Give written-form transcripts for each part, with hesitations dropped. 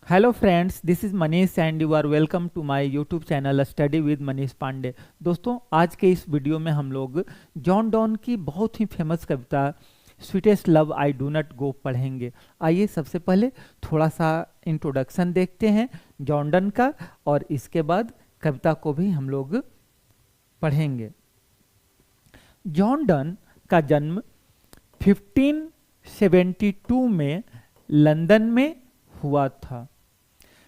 Hello friends, this is Manish and you are welcome to my YouTube channel study with Manish Pandey. दोस्तों, आज के इस video में हम लोग जॉन डॉन की बहुत ही फेमस कविता sweetest love I do not go पढ़ेंगे। आइए सबसे पहले थोड़ा सा इंट्रोडक्शन देखते हैं जॉन डॉन का, और इसके बाद कविता को भी हम लोग पढ़ेंगे। जॉन डॉन का जन्म 1572 में लंदन में हुआ था,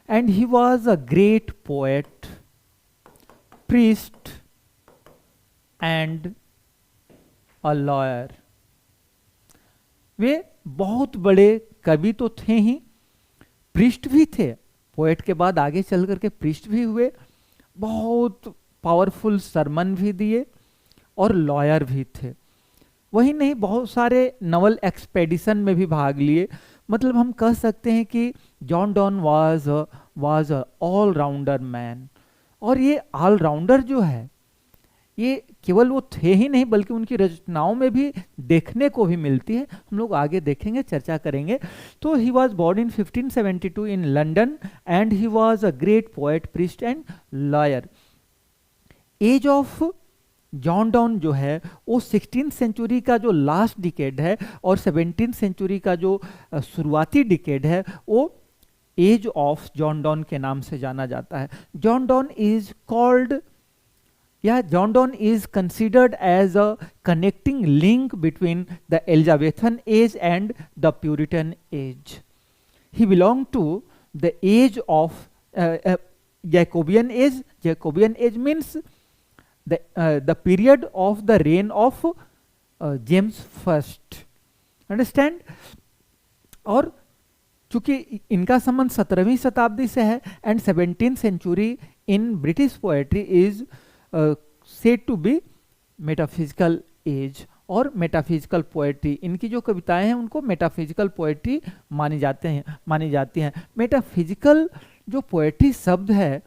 and he was a great poet, priest and a lawyer। वे बहुत बड़े कवि तो थे ही, प्रिस्ट भी थे। पोएट के बाद आगे चल करके प्रिस्ट भी हुए, बहुत पावरफुल सरमन भी दिए और लॉयर भी थे। वही नहीं, बहुत सारे नवल एक्सपेडिशन में भी भाग लिए। मतलब हम कह सकते हैं कि John Donne was a all rounder man. और ये ऑल राउंडर जो है, ये केवल वो थे ही नहीं बल्कि उनकी रचनाओं में भी देखने को भी मिलती है। हम लोग आगे देखेंगे, चर्चा करेंगे। तो he was born in 1572 in London and he was a great poet, priest and lawyer. Age of John Donne जो है वो 16th सेंचुरी का जो लास्ट डिकेड है और 17th सेंचुरी का जो शुरुआती डिकेड है वो एज ऑफ जॉन डॉन के नाम से जाना जाता है। जॉन डॉन इज कॉल्ड, या John Donne is considered as a connecting link between the Elizabethan age and the Puritan age. He belong to the age of Jacobean age. Jacobean age means the period of the reign of James I, understand। और चूंकि इनका संबंध 17वीं शताब्दी से है and 17th century in British poetry is said to be metaphysical age. और metaphysical poetry, इनकी जो कविताएं हैं उनको मेटाफिजिकल पोएट्री मानी जाती हैं। मेटाफिजिकल जो पोएट्री शब्द है,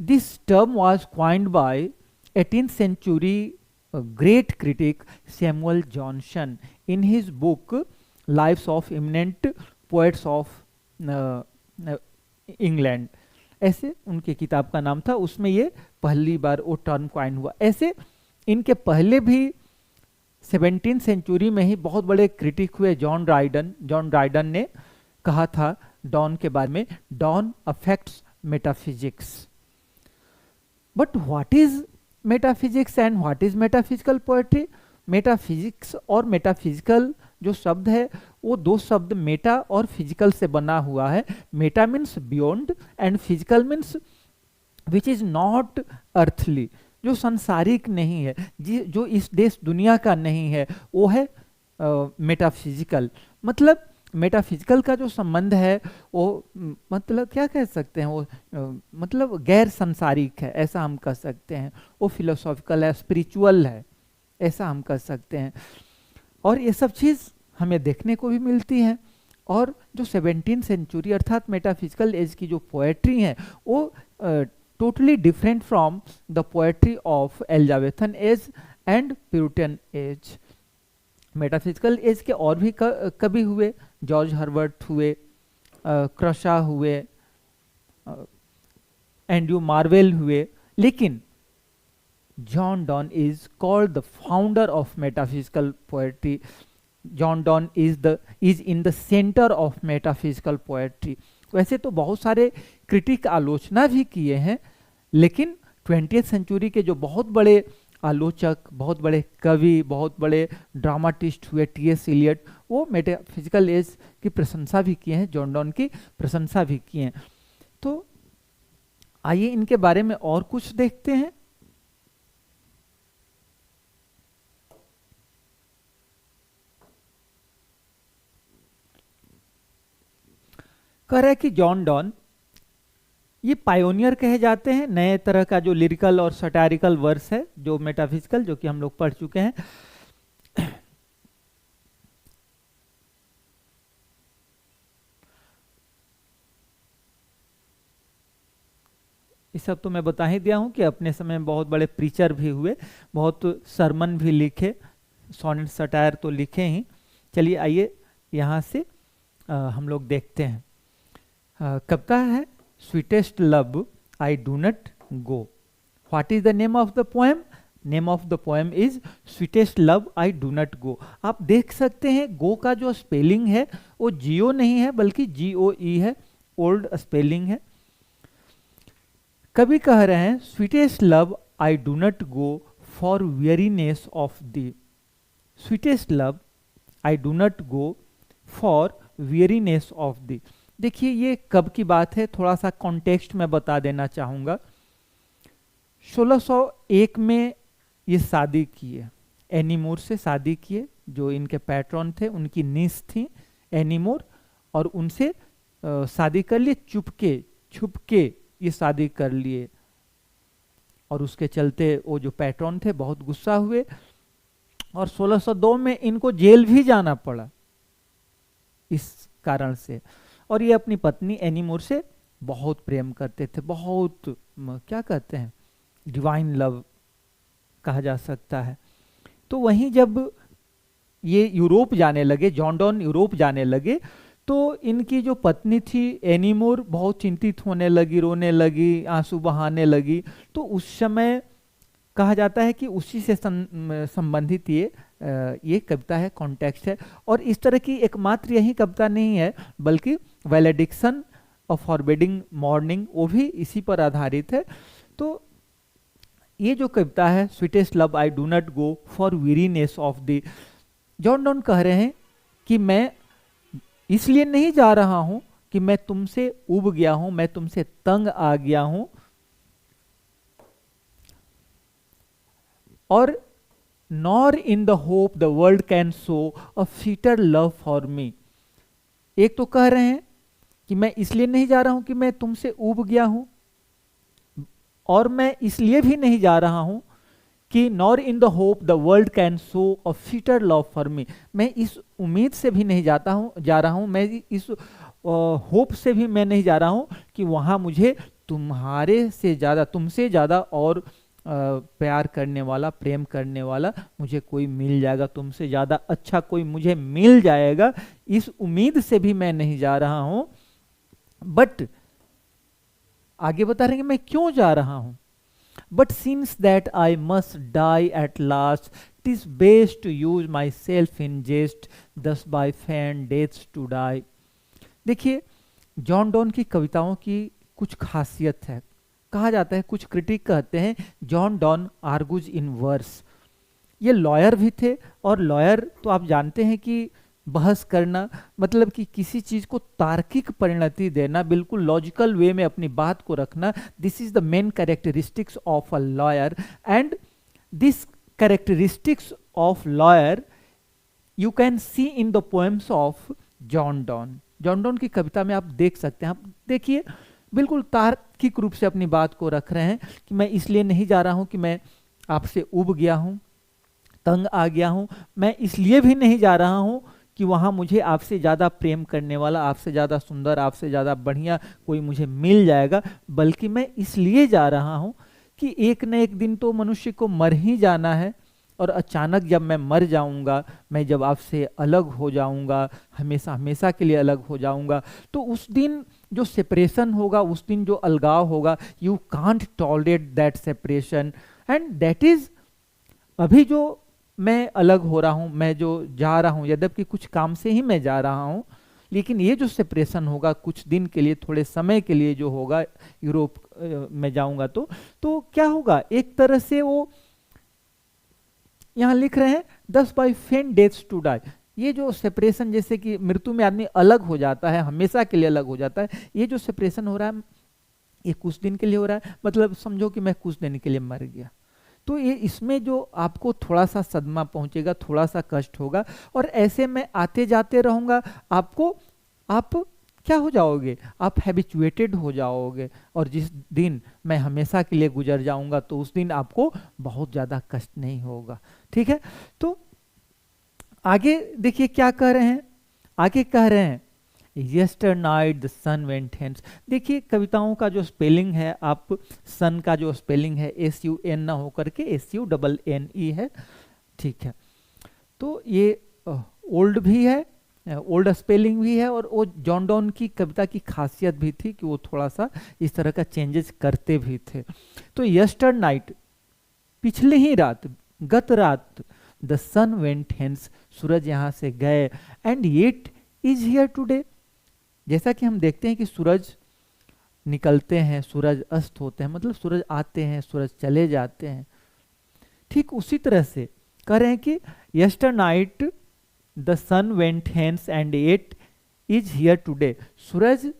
this term was coined by 18th century great critic Samuel Johnson in his book Lives of Eminent Poets of England। ऐसे उनके किताब का नाम था, उसमें ये पहली बार वो टर्म क्वाइन हुआ। ऐसे इनके पहले भी 17th सेंचुरी में ही बहुत बड़े क्रिटिक हुए। जॉन ड्राइडन ने कहा था डॉन के बारे में, Donne affects metaphysics. But what is metaphysics and what is metaphysical poetry? Metaphysics और मेटाफिजिकल जो शब्द है वो दो शब्द मेटा और फिजिकल से बना हुआ है। Meta means beyond and physical means which is not earthly, जो संसारिक नहीं है, जो इस देश दुनिया का नहीं है, वो है मेटाफिजिकल। मतलब मेटाफिजिकल का जो संबंध है वो मतलब क्या कह सकते हैं, वो मतलब गैर संसारिक है, ऐसा हम कह सकते हैं। वो फिलोसॉफिकल है, स्पिरिचुअल है, ऐसा हम कह सकते हैं। और ये सब चीज़ हमें देखने को भी मिलती है। और जो 17th सेंचुरी अर्थात मेटाफिजिकल एज की जो पोएट्री है वो totally different from the poetry of Elizabethan age and Puritan age. Metaphysical age के और भी कवि हुए, जॉर्ज हर्बर्ट हुए, क्रशा हुए, एंड्रू मार्वेल हुए, लेकिन John Donne is called the founder of metaphysical poetry. John Donne is in the centre of metaphysical poetry. वैसे तो बहुत सारे क्रिटिक आलोचना भी किए हैं, लेकिन 20th सेंचुरी के जो बहुत बड़े आलोचक, बहुत बड़े कवि, बहुत बड़े ड्रामाटिस्ट हुए, टी.एस. इलियट, वो मेटाफिजिकल एज की प्रशंसा भी किए हैं, जॉन डॉन की प्रशंसा भी किए हैं। तो आइए इनके बारे में और कुछ देखते हैं। कह रहा है कि जॉन डॉन ये पायोनियर कहे जाते हैं, नए तरह का जो लिरिकल और सटारिकल वर्स है, जो मेटाफिजिकल, जो कि हम लोग पढ़ चुके हैं। ये सब तो मैं बता ही दिया हूं कि अपने समय में बहुत बड़े प्रीचर भी हुए, बहुत सरमन भी लिखे, सोनेट सटायर तो लिखे ही। चलिए आइए यहाँ से हम लोग देखते हैं। कविता है sweetest love I do not go. What is the name of the poem? Name of the poem is sweetest love I do not गो। आप देख सकते हैं गो का जो स्पेलिंग है वो जीओ नहीं है बल्कि GOE है, ओल्ड स्पेलिंग है। कवि कह रहे हैं sweetest love I do not go for weariness of the. Sweetest love I do not go for weariness of the. देखिए ये कब की बात है, थोड़ा सा कॉन्टेक्स्ट में बता देना चाहूंगा। 1601 में ये शादी किए, एनीमोर से शादी किए, जो इनके पैट्रॉन थे, उनकी नीस थी एनीमोर, और उनसे शादी कर लिए, चुपके छुपके ये शादी कर लिए। और उसके चलते वो जो पैट्रॉन थे बहुत गुस्सा हुए और 1602 में इनको जेल भी जाना पड़ा इस कारण से। और ये अपनी पत्नी एनीमोर से बहुत प्रेम करते थे, बहुत क्या कहते हैं, डिवाइन लव कहा जा सकता है। तो वहीं जब ये यूरोप जाने लगे, जॉन डॉन यूरोप जाने लगे, तो इनकी जो पत्नी थी एनीमोर बहुत चिंतित होने लगी, रोने लगी, आंसू बहाने लगी। तो उस समय कहा जाता है कि उसी से संबंधित ये कविता है, कॉन्टेक्स्ट है। और इस तरह की एकमात्र यही कविता नहीं है, बल्कि वैलेडिक्शन ऑफ फॉरबिडिंग मॉर्निंग वो भी इसी पर आधारित है। तो ये जो कविता है sweetest love I do not go for weariness of thee, John Donne कह रहे हैं कि मैं इसलिए नहीं जा रहा हूं कि मैं तुमसे उब गया हूं, मैं तुमसे तंग आ गया हूं, और nor in the hope the world can show a sweeter love for me. एक तो कह रहे हैं कि मैं इसलिए नहीं जा रहा हूं कि मैं तुमसे उब गया हूं, और मैं इसलिए भी नहीं जा रहा हूं कि nor in the hope the world can show a sweeter love for me. मैं इस उम्मीद से भी नहीं जा रहा हूं, मैं इस होप से भी मैं नहीं जा रहा हूं कि वहां मुझे तुम्हारे से ज्यादा, तुमसे ज्यादा और प्यार करने वाला, प्रेम करने वाला मुझे कोई मिल जाएगा, तुमसे ज्यादा अच्छा कोई मुझे मिल जाएगा, इस उम्मीद से भी मैं नहीं जा रहा हूं। बट आगे बता रहे हैं कि मैं क्यों जा रहा हूं। But since that I must die at last, TISS best to use my self in जेस्ट, दस bye fan deaths to die. देखिए जॉन डॉन की कविताओं की कुछ खासियत है। कहा जाता है, कुछ क्रिटिक कहते हैं जॉन डॉन आर्गुज इन वर्स। ये लॉयर भी थे, और लॉयर तो आप जानते हैं कि बहस करना मतलब कि किसी चीज को तार्किक परिणति देना, बिल्कुल लॉजिकल वे में अपनी बात को रखना, this is the main characteristics of a lawyer. And this characteristics of lawyer you can see in the poems of John don. John Donne की कविता में आप देख सकते हैं, आप देखिए बिल्कुल तार्किक रूप से अपनी बात को रख रहे हैं कि मैं इसलिए नहीं जा रहा हूं कि मैं आपसे उब गया हूं, तंग आ गया हूं, मैं इसलिए भी नहीं जा रहा हूं कि वहां मुझे आपसे ज्यादा प्रेम करने वाला, आपसे ज्यादा सुंदर, आपसे ज्यादा बढ़िया कोई मुझे मिल जाएगा, बल्कि मैं इसलिए जा रहा हूं कि एक न एक दिन तो मनुष्य को मर ही जाना है, और अचानक जब मैं मर जाऊंगा, मैं जब आपसे अलग हो जाऊंगा, हमेशा हमेशा के लिए अलग हो जाऊंगा, तो उस दिन जो सेपरेशन होगा, उस दिन जो अलगाव होगा, you can't tolerate that separation, and that is अभी जो मैं अलग हो रहा हूं, मैं जो जा रहा हूं, यद्यपि कुछ काम से ही मैं जा रहा हूं, लेकिन ये जो सेपरेशन होगा कुछ दिन के लिए, थोड़े समय के लिए जो होगा, यूरोप में जाऊंगा तो क्या होगा, एक तरह से वो यहां लिख रहे हैं 10 by feigned deaths to die. ये जो सेपरेशन, जैसे कि मृत्यु में आदमी अलग हो जाता है, हमेशा के लिए अलग हो जाता है, ये जो सेपरेशन हो रहा है ये कुछ दिन के लिए हो रहा है, मतलब समझो कि मैं कुछ दिन के लिए मर गया। तो ये इसमें जो आपको थोड़ा सा सदमा पहुंचेगा, थोड़ा सा कष्ट होगा, और ऐसे में आते जाते रहूंगा, आप क्या हो जाओगे, आप हैबिचुएटेड हो जाओगे, और जिस दिन मैं हमेशा के लिए गुजर जाऊंगा तो उस दिन आपको बहुत ज्यादा कष्ट नहीं होगा। ठीक है, तो आगे देखिए क्या कह रहे हैं, आगे कह रहे हैं yesternight the sun went hence. देखिए कविताओं का जो स्पेलिंग है, आप सन का जो स्पेलिंग है SUN ना होकर के SUNNE है। ठीक है, तो ये ओल्ड भी है ओल्ड स्पेलिंग भी है, और वो जॉन डॉन की कविता की खासियत भी थी कि वो थोड़ा सा इस तरह का चेंजेस करते भी थे। तो यस्टर नाइट, पिछले ही रात, गत रात, द सन वेंट हेंस, सूरज यहाँ से गए, and yet is here today. जैसा कि हम देखते हैं कि सूरज निकलते हैं, सूरज अस्त होते हैं, मतलब सूरज आते हैं, सूरज चले जाते हैं। ठीक उसी तरह से कह रहे हैं कि yesternight the sun went hence and it is here today, सूरज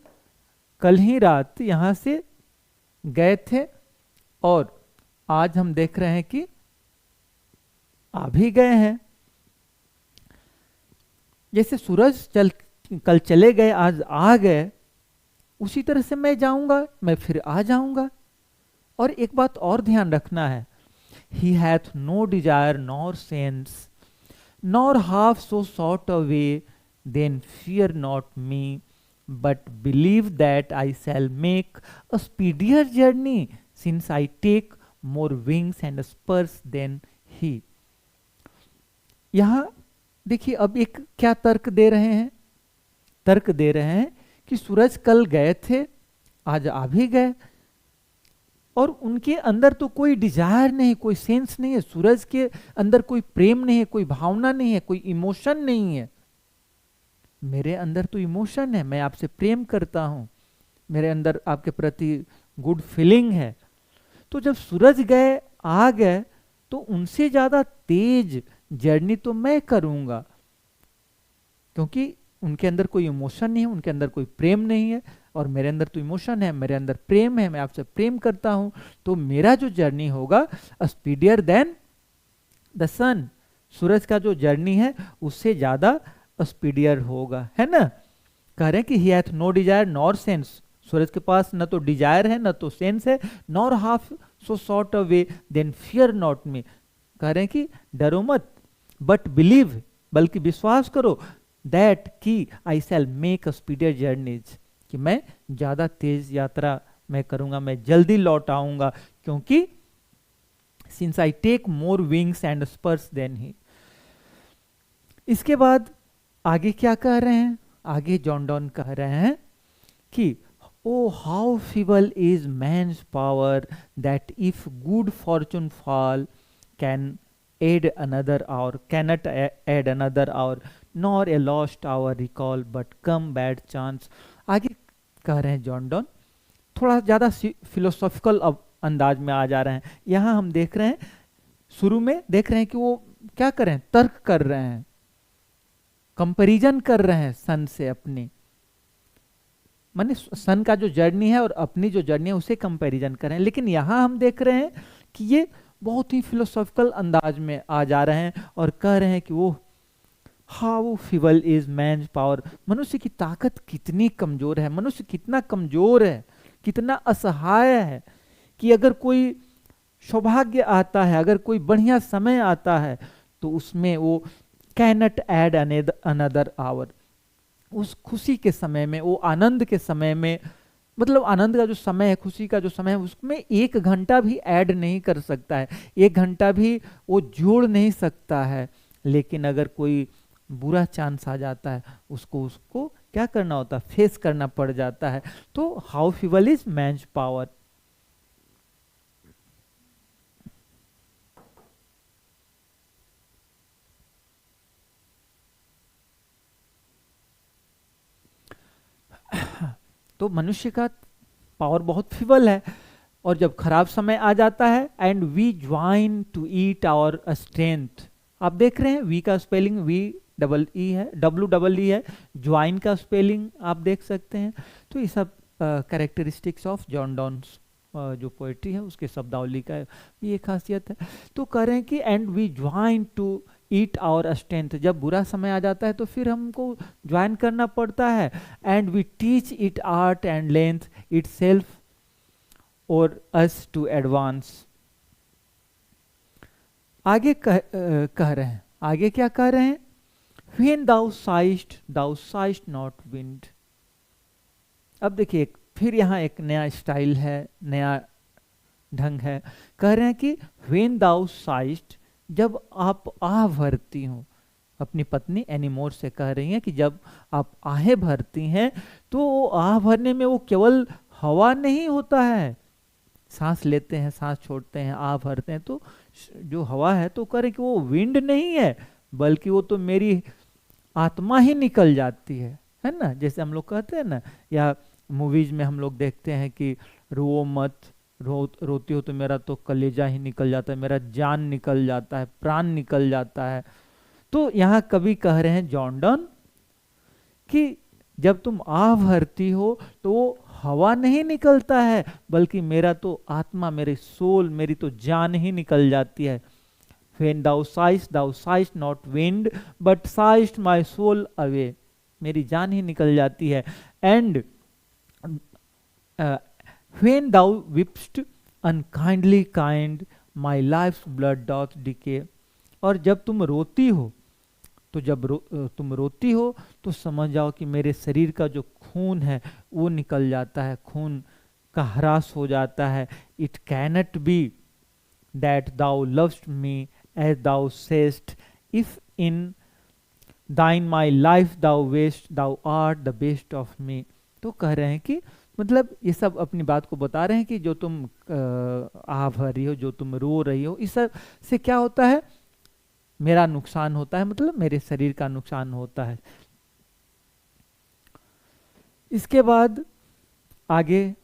कल ही रात यहां से गए थे और आज हम देख रहे हैं कि आ भी गए हैं। जैसे सूरज कल चले गए, आज आ गए, उसी तरह से मैं जाऊंगा, मैं फिर आ जाऊंगा। और एक बात और ध्यान रखना है, he hath no desire nor sense, nor half so sought away, then fear not me, but believe that I shall make a speedier journey, since I take more wings and spurs than he। यहां देखिए अब एक क्या तर्क दे रहे हैं, तर्क दे रहे हैं कि सूरज कल गए थे, आज आ भी गए, और उनके अंदर तो कोई डिजायर नहीं, कोई सेंस नहीं है, सूरज के अंदर कोई प्रेम नहीं है, कोई भावना नहीं है, कोई इमोशन नहीं है। मेरे अंदर तो इमोशन है, मैं आपसे प्रेम करता हूं, मेरे अंदर आपके प्रति गुड फीलिंग है। तो जब सूरज गए, आ गए, तो उनसे ज्यादा तेज जर्नी तो मैं करूंगा, क्योंकि उनके अंदर कोई इमोशन नहीं है, उनके अंदर कोई प्रेम नहीं है, और मेरे अंदर तो इमोशन है, मेरे अंदर प्रेम है, मैं आपसे प्रेम करता हूं। तो मेरा जो जर्नी होगा स्पीडियर देन द सन, सूरज का जो जर्नी है उससे ज्यादा स्पीडियर होगा, है ना। कह रहे हैं कि he hath no desire nor sense, सूरज के पास न तो डिजायर है, न तो सेंस है, nor half so short away then fear not me. कह रहे हैं कि डरो मत, बट बिलीव, बल्कि विश्वास करो, दैट कि आई शैल मेक अ स्पीडियर जर्नीज, कि मैं ज्यादा तेज यात्रा मैं करूंगा, मैं जल्दी लौट आऊंगा, क्योंकि since I take more wings and spurs than he. इसके बाद आगे क्या कह रहे हैं, आगे जॉन डॉन कह रहे हैं कि O how feeble is man's power, that if good fortune fall can add another hour, cannot add another hour, nor a lost hour recall, but come bad chance। आगे कह रहे हैं जॉन डॉन, थोड़ा ज्यादा फिलोसॉफिकल अंदाज में आ जा रहे हैं। यहां हम देख रहे हैं, शुरू में देख रहे हैं कि वो क्या कर रहे हैं, तर्क कर रहे हैं, कंपैरिजन कर रहे हैं सन से अपनी, माने सन का जो जर्नी है और अपनी जो जर्नी है उसे कंपैरिजन कर रहे हैं। लेकिन यहां हम देख रहे हैं कि ये बहुत ही फिलोसॉफिकल अंदाज में आ जा रहे हैं और कह रहे हैं कि वो how feeble is man's power, मनुष्य की ताकत कितनी कमजोर है, मनुष्य कितना कमजोर है, कितना असहाय है, कि अगर कोई सौभाग्य आता है, अगर कोई बढ़िया समय आता है, तो उसमें वो कैनट ऐड अनदर आवर, उस खुशी के समय में, वो आनंद के समय में, मतलब आनंद का जो समय है, खुशी का जो समय है, उसमें 1 घंटा भी ऐड नहीं कर सकता है, 1 घंटा भी वो जोड़ नहीं सकता है। लेकिन अगर कोई बुरा चांस आ जाता है, उसको क्या करना होता है, फेस करना पड़ जाता है। तो how feeble is man's power. तो मनुष्य का पावर बहुत फीबल है, और जब खराब समय आ जाता है, and we join to it our strength. आप देख रहे हैं वी का स्पेलिंग वी डबल ई है, डब्ल्यू डबल ई है, ज्वाइन का स्पेलिंग आप देख सकते हैं। तो ये सब कैरेक्टरिस्टिक्स ऑफ जॉन डॉन्स जो पोएट्री है उसके शब्दावली का ये खासियत है। तो कह रहे हैं कि and we join to it our strength, जब बुरा समय आ जाता है तो फिर हमको ज्वाइन करना पड़ता है। And we teach it art and length itself o'er us to advance. आगे कह रहे हैं, आगे क्या कह रहे हैं, when thou sighst not wind। अब देखिए फिर यहाँ एक नया स्टाइल है, नया ढंग है। कह रहे हैं कि when thou sighst, जब आप आह भरती हो, अपनी पत्नी एनीमोर से कह रही हैं कि जब आप आहें भरती हैं तो आह भरने में वो केवल हवा नहीं होता है, सांस लेते हैं, सांस छोड़ते हैं, आह भरते हैं, तो जो हवा है तो कह रहे कि वो विंड नहीं है, बल्कि वो तो मेरी आत्मा ही निकल जाती है ना। जैसे हम लोग कहते हैं ना, या मूवीज में हम लोग देखते हैं कि रो मत, रोती हो तो मेरा तो कलेजा ही निकल जाता है, मेरा जान निकल जाता है, प्राण निकल जाता है। तो यहाँ कवि कह रहे हैं जॉन डॉन कि जब तुम आह भरती हो तो वो हवा नहीं निकलता है, बल्कि मेरा तो आत्मा, मेरी सोल, मेरी तो जान ही निकल जाती है। When thou sighest not wind, but sighest my soul away, मेरी जान ही निकल जाती है। And when thou weepst unkindly kind, my life's blood doth decay, और जब तुम रोती हो तो तुम रोती हो तो समझ जाओ कि मेरे शरीर का जो खून है वो निकल जाता है, खून का ह्रास हो जाता है। It cannot be that thou lovest me as thou sayest, if in thine my life thou waste, thou art the best of me. तो कह रहे हैं कि मतलब ये सब अपनी बात को बता रहे हैं कि जो तुम आह भर रही हो, जो तुम रो रही हो, इस सब से क्या होता है, मेरा नुकसान होता है, मतलब मेरे शरीर का नुकसान होता है। इसके बाद आगे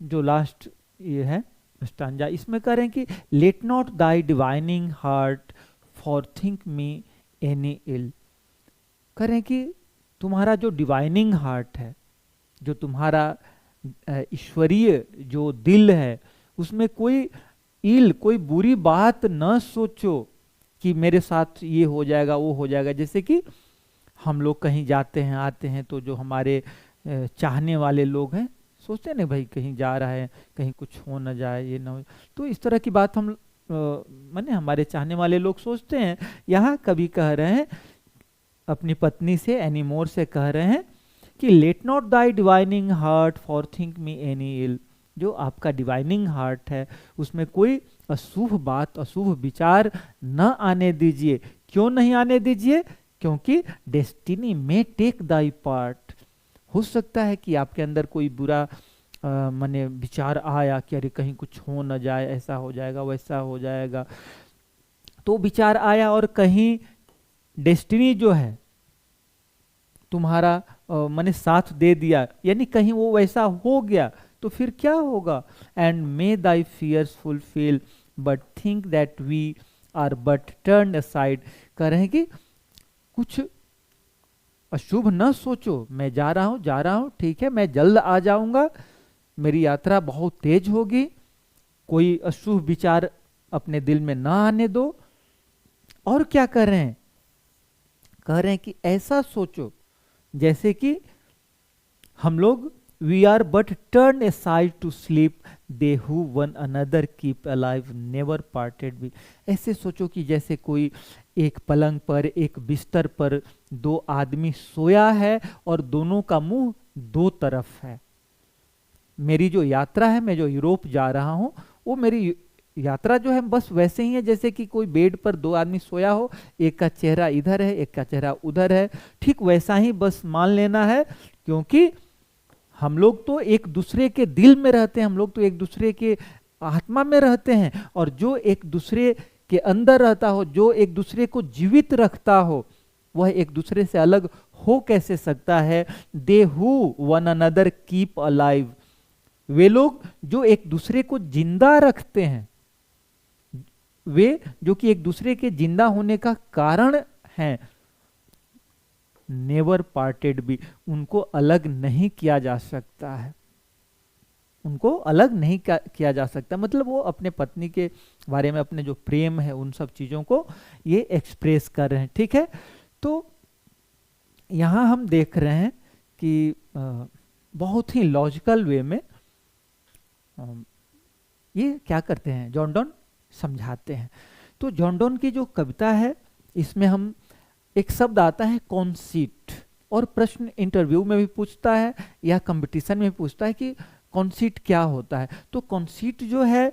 जो लास्ट ये है स्टांजा, इसमें कह रहे हैं कि let not thy divining heart forethink me any ill. कह रहे हैं कि तुम्हारा जो डिवाइनिंग हार्ट है, जो तुम्हारा ईश्वरीय जो दिल है, उसमें कोई इल, कोई बुरी बात न सोचो कि मेरे साथ ये हो जाएगा, वो हो जाएगा। जैसे कि हम लोग कहीं जाते हैं, आते हैं, तो जो हमारे चाहने वाले लोग हैं सोचते हैं ना भाई कहीं जा रहा है, कहीं कुछ हो ना जाए, ये ना हो, तो इस तरह की बात हम माने हमारे चाहने वाले लोग सोचते हैं। यहाँ कवि कह रहे हैं अपनी पत्नी से, एनीमोर से कह रहे हैं कि let not thy divining heart forethink me any ill, जो आपका डिवाइनिंग हार्ट है उसमें कोई अशुभ बात, अशुभ विचार न आने दीजिए। क्यों नहीं आने दीजिए? क्योंकि डेस्टिनी में टेक दाई पार्ट। हो सकता है कि आपके अंदर कोई बुरा माने विचार आया कि अरे कहीं कुछ हो न जाए, ऐसा हो जाएगा, वैसा हो जाएगा, तो विचार आया और कहीं डेस्टिनी जो है तुम्हारा माने साथ दे दिया, यानी कहीं वो वैसा हो गया, तो फिर क्या होगा? And may thy fears fulfil but think that we are but turned aside. कह रहे हैं कि कुछ अशुभ न सोचो, मैं जा रहा हूं, ठीक है, मैं जल्द आ जाऊंगा, मेरी यात्रा बहुत तेज होगी, कोई अशुभ विचार अपने दिल में ना आने दो। और क्या कर रहे हैं? कह रहे हैं कि ऐसा सोचो जैसे कि हम लोग we are but turned aside to sleep, they who one another keep alive never parted be. ऐसे सोचो कि जैसे कोई एक पलंग पर, एक बिस्तर पर दो आदमी सोया है और दोनों का मुंह दो तरफ है। मेरी जो यात्रा है, मैं जो यूरोप जा रहा हूं, वो मेरी यात्रा जो है बस वैसे ही है जैसे कि कोई बेड पर दो आदमी सोया हो, एक का चेहरा इधर है, एक का चेहरा उधर है, ठीक वैसा ही बस मान लेना है। क्योंकि हम लोग तो एक दूसरे के दिल में रहते हैं, हम लोग तो एक दूसरे के आत्मा में रहते हैं, और जो एक दूसरे के अंदर रहता हो, जो एक दूसरे को जीवित रखता हो, वह एक दूसरे से अलग हो कैसे सकता है? They who one another keep alive, वे लोग जो एक दूसरे को जिंदा रखते हैं, वे जो कि एक दूसरे के जिंदा होने का कारण हैं, नेवर पार्टेड बी, उनको अलग नहीं किया जा सकता है, उनको अलग नहीं किया जा सकता। मतलब वो अपने पत्नी के बारे में, अपने जो प्रेम है, उन सब चीजों को ये एक्सप्रेस कर रहे हैं, ठीक है। तो यहां हम देख रहे हैं कि बहुत ही लॉजिकल वे में ये क्या करते हैं, जॉन डॉन समझाते हैं। तो जॉन डॉन की जो कविता है, इसमें हम एक शब्द आता है कॉन्सीट, और प्रश्न इंटरव्यू में भी पूछता है या कंपटीशन में भी पूछता है कि कॉन्सीट क्या होता है। तो कॉन्सीट जो है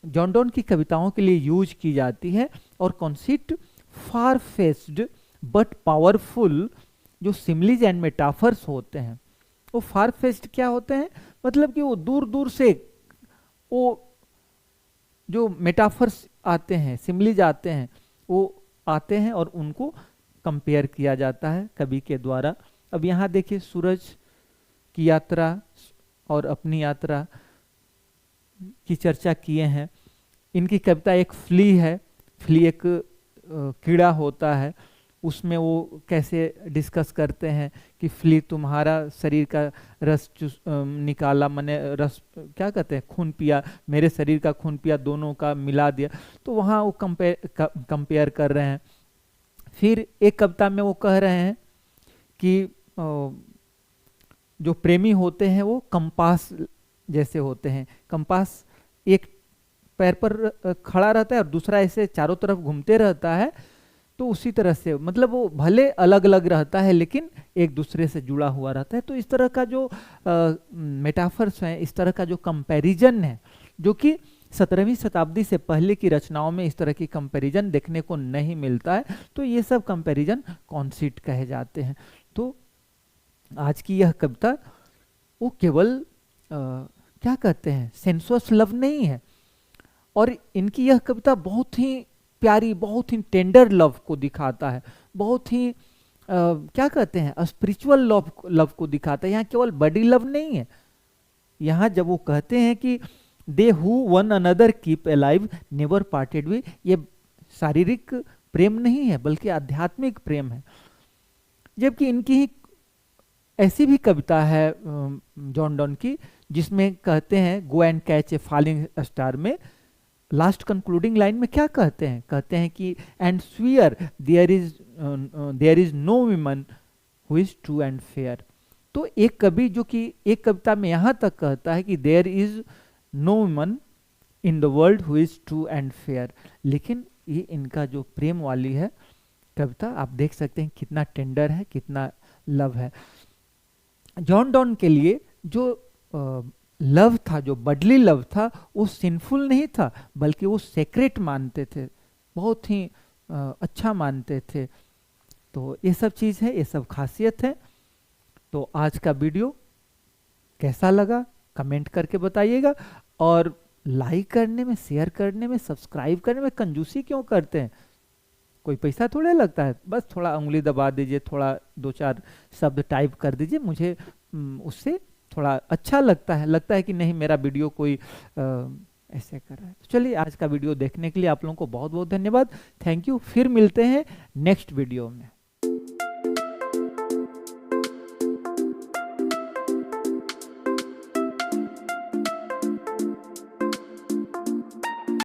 जॉन डॉन की कविताओं के लिए यूज की जाती है, और कॉन्सीट फार फेस्ड बट पावरफुल जो सिमिलीज एंड मेटाफर्स होते हैं, वो फार फेस्ड क्या होते हैं, मतलब कि वो दूर दूर से वो जो मेटाफर्स आते हैं, सिमिलीज आते हैं, वो आते हैं और उनको कंपेयर किया जाता है कवि के द्वारा। अब यहाँ देखिए, सूरज की यात्रा और अपनी यात्रा की चर्चा किए हैं। इनकी कविता एक फ्ली है, फ्ली एक कीड़ा होता है, उसमें वो कैसे डिस्कस करते हैं कि फ्ली तुम्हारा शरीर का रस निकाला, मैंने रस क्या कहते हैं, खून पिया, मेरे शरीर का खून पिया, दोनों का मिला दिया। तो वहाँ वो कंपेयर कर रहे हैं। फिर एक कविता में वो कह रहे हैं कि जो प्रेमी होते हैं वो कंपास जैसे होते हैं। कंपास एक पैर पर खड़ा रहता है और दूसरा ऐसे चारों तरफ घूमते रहता है, तो उसी तरह से मतलब वो भले अलग अलग रहता है लेकिन एक दूसरे से जुड़ा हुआ रहता है। तो इस तरह का जो मेटाफर्स हैं, इस तरह का जो कंपैरिजन है, जो कि 17वीं शताब्दी से पहले की रचनाओं में इस तरह की कंपैरिजन देखने को नहीं मिलता है, तो ये सब कंपैरिजन कॉन्सीट कहे जाते हैं। तो आज की यह कविता वो केवल क्या कहते हैं, सेंसुअस लव नहीं है, और इनकी यह कविता बहुत ही प्यारी, बहुत ही टेंडर लव को दिखाता है, बहुत ही क्या कहते हैं, स्पिरिचुअल लव को दिखाता है। यहाँ केवल बॉडी लव नहीं है, यहाँ जब वो कहते हैं कि they who one another keep alive never parted be, ये शारीरिक प्रेम नहीं है बल्कि आध्यात्मिक प्रेम है। जबकि इनकी ही ऐसी भी कविता है जॉन डॉन की, जिसमें कहते हैं go and catch a falling star में लास्ट कंक्लूडिंग लाइन में क्या कहते हैं, कहते हैं कि and swear there is no woman who is true and fair. तो एक कवि जो कि एक कविता में यहाँ तक कहता है कि there is no woman in the world who is true and fair, लेकिन ये इनका जो प्रेम वाली है कविता, आप देख सकते हैं कितना टेंडर है, कितना लव है। जॉन डॉन के लिए जो लव था, जो बडली लव था, वो सिंफुल नहीं था बल्कि वो सेक्रेट मानते थे, बहुत ही अच्छा मानते थे। तो ये सब चीज़ है, ये सब खासियत है। तो आज का वीडियो कैसा लगा कमेंट करके बताइएगा, और लाइक करने में, शेयर करने में, सब्सक्राइब करने में कंजूसी क्यों करते हैं, कोई पैसा थोड़े लगता है, बस थोड़ा उंगली दबा दीजिए, थोड़ा 2-4 शब्द टाइप कर दीजिए, मुझे उससे थोड़ा अच्छा लगता है कि नहीं मेरा वीडियो कोई ऐसे कर रहा है। तो चलिए, आज का वीडियो देखने के लिए आप लोगों को बहुत बहुत धन्यवाद, थैंक यू। फिर मिलते हैं नेक्स्ट वीडियो में।